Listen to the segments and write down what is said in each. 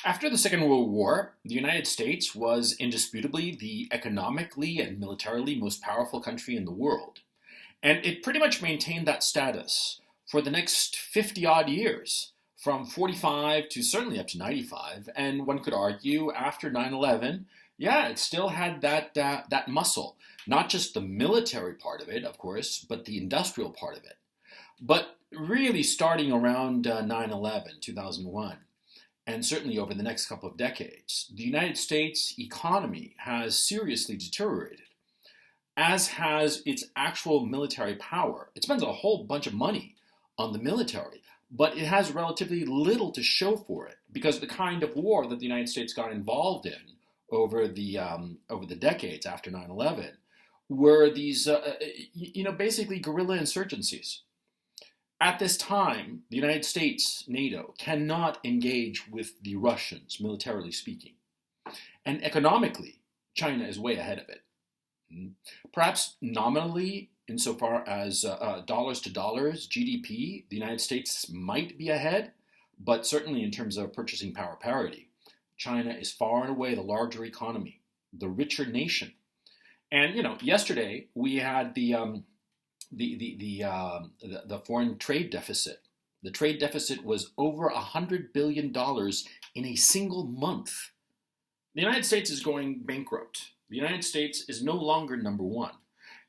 After the Second World War, the United States was indisputably the economically and militarily most powerful country in the world. And it pretty much maintained that status for the next 50 odd years, from 45 to certainly up to 95. And one could argue after 9/11, yeah, it still had that muscle. Not just the military part of it, of course, but the industrial part of it. But really starting around 9/11, 2001, and certainly over the next couple of decades, the United States economy has seriously deteriorated, as has its actual military power. It spends a whole bunch of money on the military, but it has relatively little to show for it because the kind of war that the United States got involved in over the decades after 9/11 were these, basically guerrilla insurgencies. At this time, the United States, NATO, cannot engage with the Russians, militarily speaking. And economically, China is way ahead of it. Perhaps nominally, insofar as dollars to dollars, GDP, the United States might be ahead, but certainly in terms of purchasing power parity, China is far and away the larger economy, the richer nation. And yesterday we had the foreign trade deficit. The trade deficit was over $100 billion in a single month. The United States is going bankrupt. The United States is no longer number one.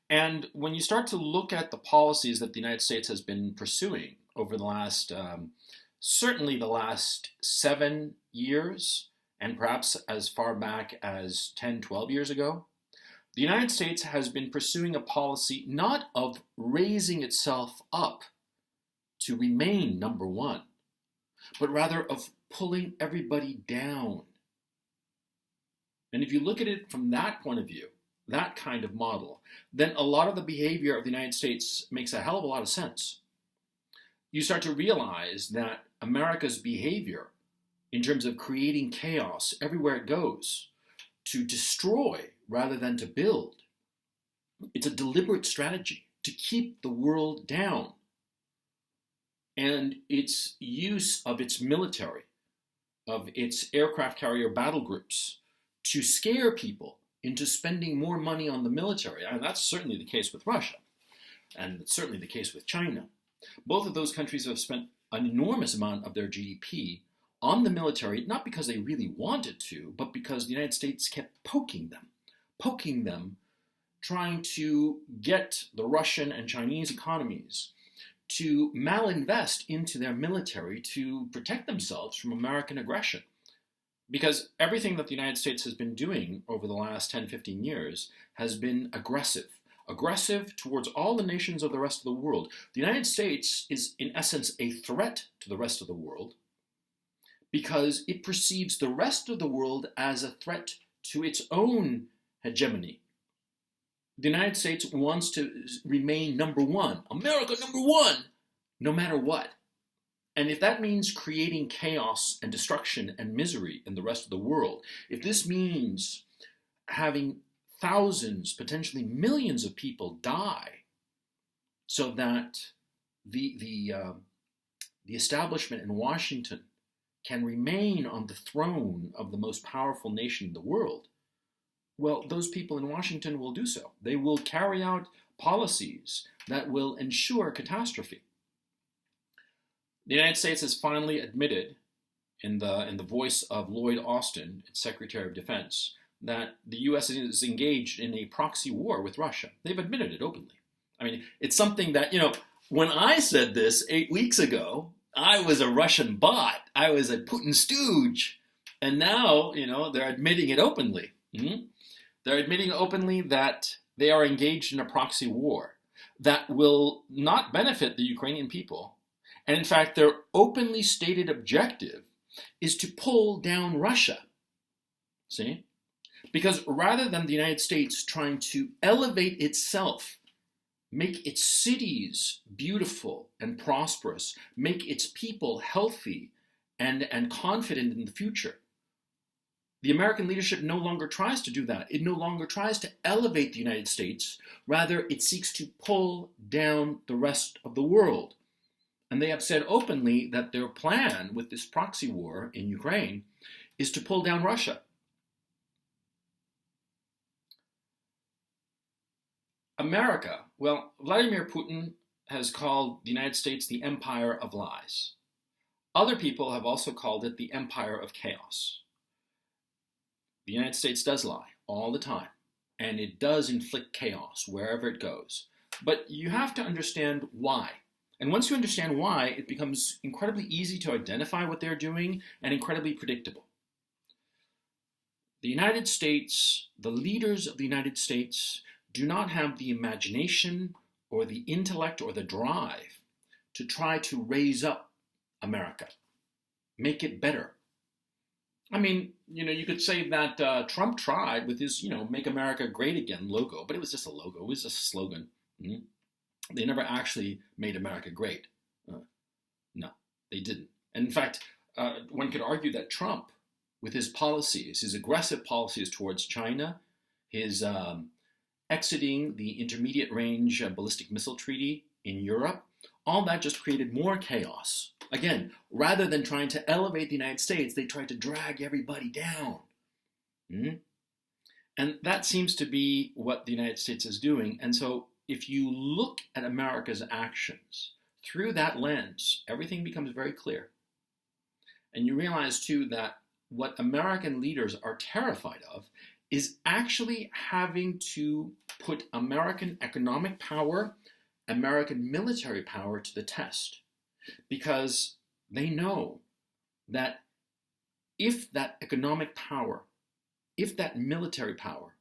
And when you start to look at the policies that the United States has been pursuing over the last, certainly the last 7 years, and perhaps as far back as 10, 12 years ago, the United States has been pursuing a policy not of raising itself up to remain number one, but rather of pulling everybody down. And if you look at it from that point of view, that kind of model, then a lot of the behavior of the United States makes a hell of a lot of sense. You start to realize that America's behavior in terms of creating chaos everywhere it goes, to destroy rather than to build, it's a deliberate strategy to keep the world down. And its use of its military, of its aircraft carrier battle groups, to scare people into spending more money on the military. And that's certainly the case with Russia, and it's certainly the case with China. Both of those countries have spent an enormous amount of their GDP on the military, not because they really wanted to, but because the United States kept poking them, trying to get the Russian and Chinese economies to malinvest into their military to protect themselves from American aggression. Because everything that the United States has been doing over the last 10, 15 years has been aggressive towards all the nations of the rest of the world. The United States is, in essence, a threat to the rest of the world because it perceives the rest of the world as a threat to its own hegemony. The United States wants to remain number one, America number one, no matter what. And if that means creating chaos and destruction and misery in the rest of the world, if this means having thousands, potentially millions of people die so that the establishment in Washington can remain on the throne of the most powerful nation in the world, well, those people in Washington will do so. They will carry out policies that will ensure catastrophe. The United States has finally admitted, in the voice of Lloyd Austin, its Secretary of Defense, that the U.S. is engaged in a proxy war with Russia. They've admitted it openly. I mean, it's something that, when I said this 8 weeks ago, I was a Russian bot. I was a Putin stooge. And now, they're admitting it openly. They're admitting openly that they are engaged in a proxy war that will not benefit the Ukrainian people. And in fact, their openly stated objective is to pull down Russia. See? Because rather than the United States trying to elevate itself, make its cities beautiful and prosperous, make its people healthy and confident in the future, the American leadership no longer tries to do that. It no longer tries to elevate the United States. Rather, it seeks to pull down the rest of the world. And they have said openly that their plan with this proxy war in Ukraine is to pull down Russia. America, well, Vladimir Putin has called the United States the empire of lies. Other people have also called it the empire of chaos. The United States does lie all the time, and it does inflict chaos wherever it goes. But you have to understand why. And once you understand why, it becomes incredibly easy to identify what they're doing and incredibly predictable. The United States, the leaders of the United States, do not have the imagination or the intellect or the drive to try to raise up America, make it better. I mean, you could say that Trump tried with his, Make America Great Again logo, but it was just a logo. It was just a slogan. They never actually made America great. No, they didn't. And in fact, one could argue that Trump, with his policies, his aggressive policies towards China, his exiting the intermediate range ballistic missile treaty in Europe, all that just created more chaos. Again, rather than trying to elevate the United States, they tried to drag everybody down. And that seems to be what the United States is doing. And so if you look at America's actions through that lens, everything becomes very clear. And you realize, too, that what American leaders are terrified of is actually having to put American economic power, American military power to the test. Because they know that if that economic power, if that military power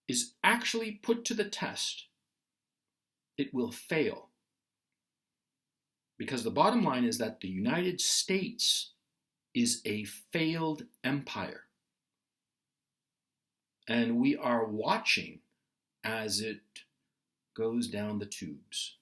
is actually put to the test, it will fail. Because the bottom line is that the United States is a failed empire. And we are watching as it goes down the tubes.